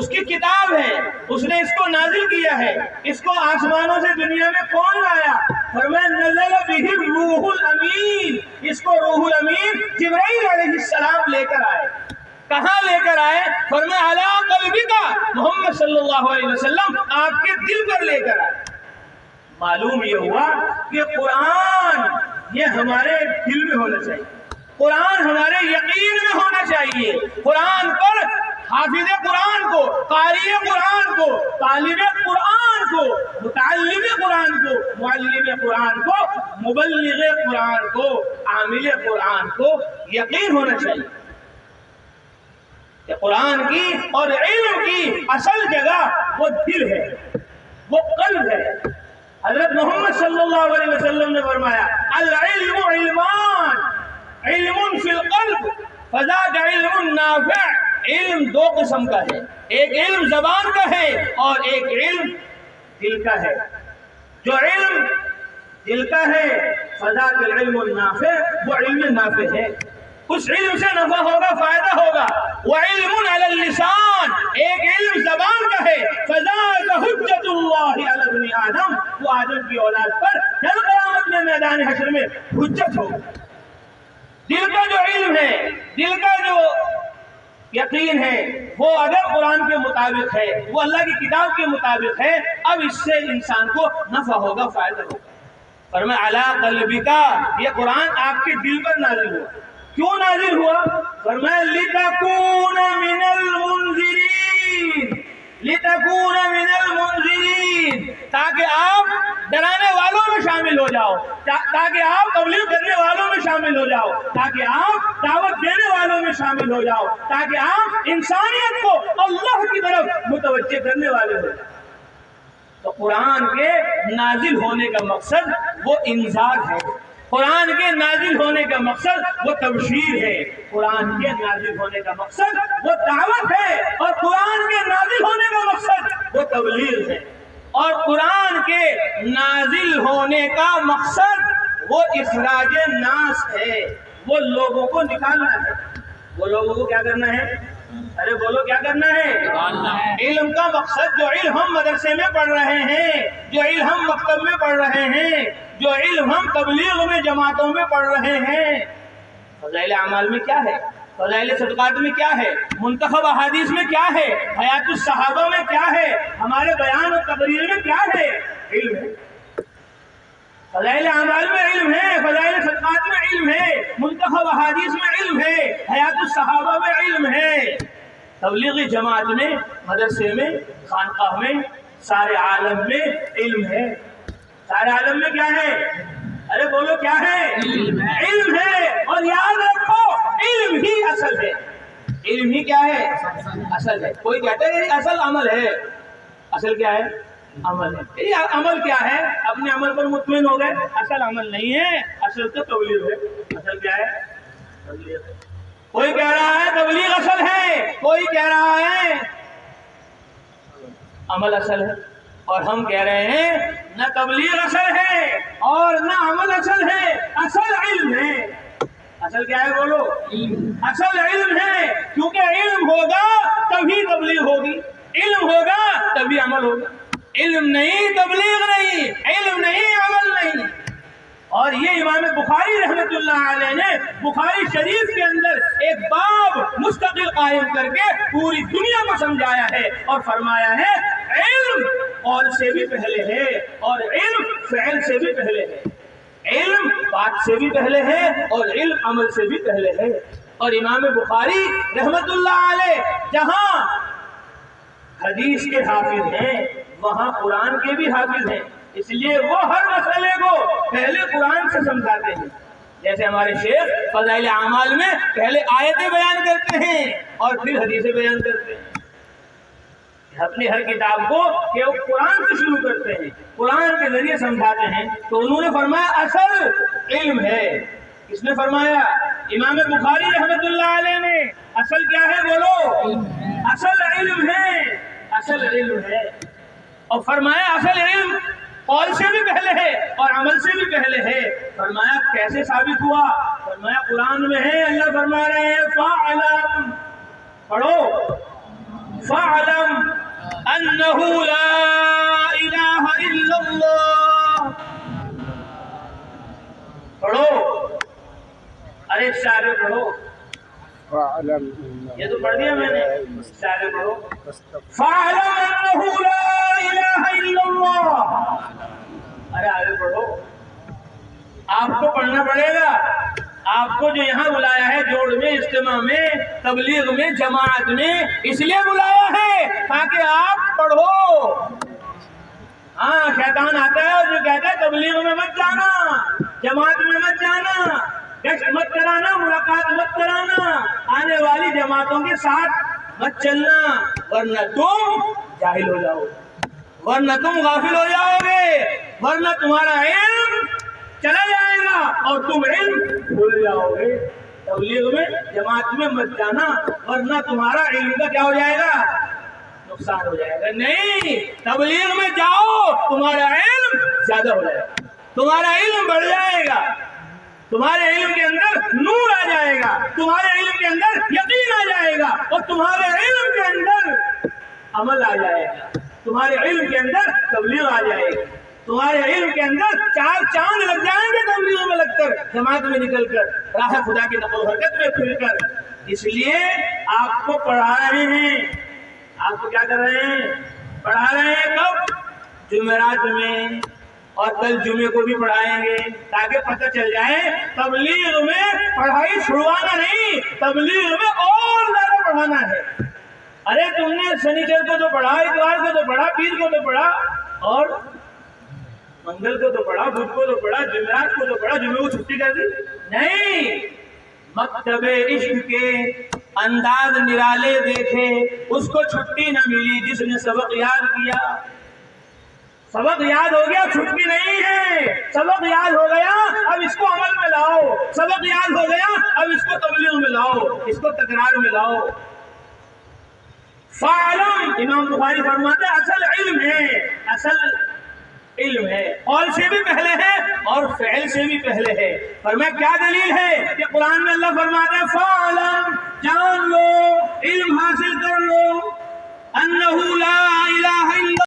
اس کی کتاب ہے، اس نے اس کو نازل کیا ہے، اس کو آسمانوں سے دنیا میں کون لایا؟ فرمایا نزل بہ الروح الامین، اس کو روح الامین جبرائیل علیہ السلام لے کر آئے۔ کہاں لے کر آئے؟ فرمایا علی قلبک، محمد صلی اللہ علیہ وسلم آپ کے دل پر لے کر آئے۔ معلوم یہ ہوا کہ قرآن یہ ہمارے دل میں ہونا چاہیے، قرآن ہمارے یقین میں ہونا چاہیے۔ قرآن پر حافظ قرآن کو، قاری قرآن کو، طالب قرآن کو، متعلم قرآن کو، معلم قرآن کو، مبلغ قرآن کو، عامل قرآن کو یقین ہونا چاہیے کہ قرآن کی اور علم کی اصل جگہ وہ دل ہے، وہ قلب ہے۔ حضرت محمد صلی اللہ علیہ وسلم نے فرمایا العلم علمان، علم فی القلب فذاک علم نافع۔ علم دو قسم کا ہے، ایک علم زبان کا ہے اور ایک علم دل کا ہے۔ جو علم دل کا ہے فذاک العلم النافع، وہ علم نافع ہے، اس علم سے نفع ہوگا، فائدہ ہوگا۔ وعلم علی اللسان، ایک علم زبان کا ہے فذاک حجت اللہ علی ابن آدم، وہ آدم کی اولاد پر کل قیامت میں میدان حشر میں حجت ہوگا۔ دل کا جو علم ہے، دل کا جو یقین ہے، وہ اگر قرآن کے مطابق ہے، وہ اللہ کی کتاب کے مطابق ہے، اب اس سے انسان کو نفع ہوگا، فائدہ ہوگا۔ فرمایا علی قلبک، یہ قرآن آپ کے دل پر نازل ہوا۔ کیوں نازل ہوا؟ فرمایا لتکون من المنذرین، لتکون من المنذرین، تاکہ آپ ڈرانے والوں میں شامل ہو جاؤ، تاکہ آپ تبلیغ کرنے والوں میں شامل ہو جاؤ، تاکہ آپ دعوت دینے والوں میں شامل ہو جاؤ، تاکہ آپ انسانیت کو اللہ کی طرف متوجہ کرنے والے ہو جاؤ۔ تو قرآن کے نازل ہونے کا مقصد وہ انذار ہے، قرآن کے نازل ہونے کا مقصد وہ تبشیر ہے، قرآن کے نازل ہونے کا مقصد وہ دعوت ہے، اور قرآن کے نازل ہونے کا مقصد وہ تبلیغ ہے، اور قرآن کے نازل ہونے کا مقصد وہ اخراج ناس ہے، وہ لوگوں کو نکالنا ہے۔ وہ لوگوں کو کیا کرنا ہے؟ ارے بولو کیا کرنا ہے؟ علم کا مقصد، جو علم ہم مدرسے میں پڑھ رہے ہیں، جو علم ہم مکتب میں پڑھ رہے ہیں، جو علم ہم تبلیغ میں جماعتوں میں پڑھ رہے ہیں، فضائل اعمال میں کیا ہے؟ فضائل صدقات میں کیا ہے؟ منتخب احادیث میں کیا ہے؟ حیات الصحابہ میں کیا ہے؟ ہمارے بیان و تقریر میں کیا ہے؟ علم ہے۔ فضائل اعمال میں علم ہے، فضائل صدقات میں علم ہے، منتخب احادیث میں علم ہے، حیات الصحابہ میں علم ہے، تبلیغی جماعت میں، مدرسے میں، خانقاہ میں، سارے عالم میں علم ہے۔ سارے عالم میں کیا ہے؟ ارے بولو کیا ہے؟ علم ہے۔ اور یاد رکھو علم ہی اصل ہے، علم ہی کیا ہے؟ اصل ہے۔ کوئی کہتا ہے کہ اصل عمل ہے، اصل کیا ہے؟ عمل ہے۔ یہ عمل کیا ہے؟ اپنے عمل پر مطمئن ہو گئے، اصل عمل نہیں ہے، اصل تو تبلیغ ہے۔ اصل کیا ہے؟ تبلیغ۔ کوئی کہہ رہا ہے تبلیغ اصل ہے، کوئی کہہ رہا ہے عمل اصل ہے، اور ہم کہہ رہے ہیں نہ تبلیغ اصل ہے اور نہ عمل اصل ہے، اصل علم ہے۔ اصل کیا ہے بولو؟ اصل علم ہے، کیونکہ علم ہوگا تبھی تبلیغ ہوگی، علم ہوگا تبھی عمل ہوگا۔ علم نہیں تبلیغ نہیں، علم نہیں عمل نہیں۔ اور یہ امام بخاری رحمۃ اللہ علیہ نے بخاری شریف کے اندر ایک باب مستقل قائم کر کے پوری دنیا کو سمجھایا ہے اور فرمایا ہے علم قول سے بھی پہلے ہے اور علم فعل سے بھی پہلے ہے، علم بات سے بھی پہلے ہے اور علم عمل سے بھی پہلے ہے۔ اور امام بخاری رحمۃ اللہ علیہ جہاں حدیث کے حافظ ہیں وہاں قرآن کے بھی حافظ ہیں، اس لیے وہ ہر مسئلے کو پہلے قرآن سے سمجھاتے ہیں۔ جیسے ہمارے شیخ فضائل اعمال میں پہلے آیتیں بیان کرتے ہیں اور پھر حدیثیں بیان کرتے ہیں، اپنی ہر کتاب کو کہ وہ قرآن سے شروع کرتے ہیں، قرآن کے ذریعے سمجھاتے ہیں۔ تو انہوں نے فرمایا اصل علم ہے۔ کس نے فرمایا؟ امام بخاری رحمۃ اللہ علیہ نے۔ اصل کیا ہے بولو؟ اصل علم ہے، اصل علم ہے۔ اور فرمایا اصل علم قول سے بھی پہلے ہے اور عمل سے بھی پہلے ہے۔ فرمایا کیسے ثابت ہوا؟ فرمایا قرآن میں ہے، اللہ فرما رہے ہیں فَاعْلَمْ، پڑھو فاعلم انہ لا الہ الا اللہ. پڑھو، ارے شعر پڑھو، یہ تو پڑھ دیا میں نے. شعر پڑھو. فاعلم انہ لا الہ الا اللہ. ارے آگے پڑھو. آپ کو پڑھنا پڑے گا. آپ کو جو یہاں بلایا ہے جوڑ میں، اجتماع میں، تبلیغ میں، جماعت میں، اس لیے بلایا ہے تاکہ آپ پڑھو. ہاں شیطان آتا ہے اور جو کہتا ہے تبلیغ میں مت جانا، جماعت میں مت جانا، گشت مت کرانا، ملاقات مت کرانا، آنے والی جماعتوں کے ساتھ مت چلنا، ورنہ تم جاہل ہو جاؤ گے، ورنہ تم غافل ہو جاؤ گے، ورنہ تمہارا علم چلا جائے گا اور تم علم بھول جاؤ گے. تبلیغ میں جماعت میں مت جانا ورنہ تمہارا علم کا کیا ہو جائے گا؟ نقصان ہو جائے گا. نہیں، تبلیغ میں جاؤ، تمہارا علم زیادہ ہو جائے گا، تمہارا علم بڑھ جائے گا، تمہارے علم کے اندر نور آ جائے گا، تمہارے علم کے اندر یقین آ جائے گا، اور تمہارے علم کے اندر عمل آ جائے گا، تمہارے علم کے اندر تبلیغ آ جائے گی، تمہارے علم کے اندر 4 چاند لگ جائیں گے تبلیغ میں لگ کر، جماعت میں نکل کر، راہ خدا کی نقل و حرکت میں پھر کر. اس لیے آپ کو پڑھا رہے ہیں. آپ کو کیا کر رہے ہیں؟ پڑھا رہے ہیں. کب؟ جمعرات میں، اور کل جمعے کو بھی پڑھائیں گے تاکہ پتہ چل جائے تبلیغ میں پڑھائی چھڑوانا نہیں، تبلیغ میں اور زیادہ پڑھانا ہے. ارے تم نے شنیچر کو تو پڑھا، اتوار کو تو پڑھا، پیر کو تو پڑھا، اور منگل کو تو پڑھا، بدھ کو تو پڑھا، جمعرات کو تو پڑھا، جمعے کو چھٹی کر دی. نہیں، مکتب عشق کے انداز نرالے دیکھے، اس کو چھٹی نہ ملی جس نے سبق یاد کیا. سبق یاد ہو گیا، چھٹی نہیں ہے. سبق یاد ہو گیا، اب اس کو عمل میں لاؤ. سبق یاد ہو گیا، اب اس کو تبلیغ میں لاؤ، اس کو تکرار میں لاؤ. فعلم، امام بخاری فرماتے ہیں اصل علم ہے، اصل علم ہے. قول سے بھی پہلے ہے اور فعل سے بھی پہلے ہے. فرمایا کیا دلیل ہے کہ قرآن میں اللہ فرماتے ہیں فعلم، جان لو، علم حاصل کر لو، انہ لا الہ الا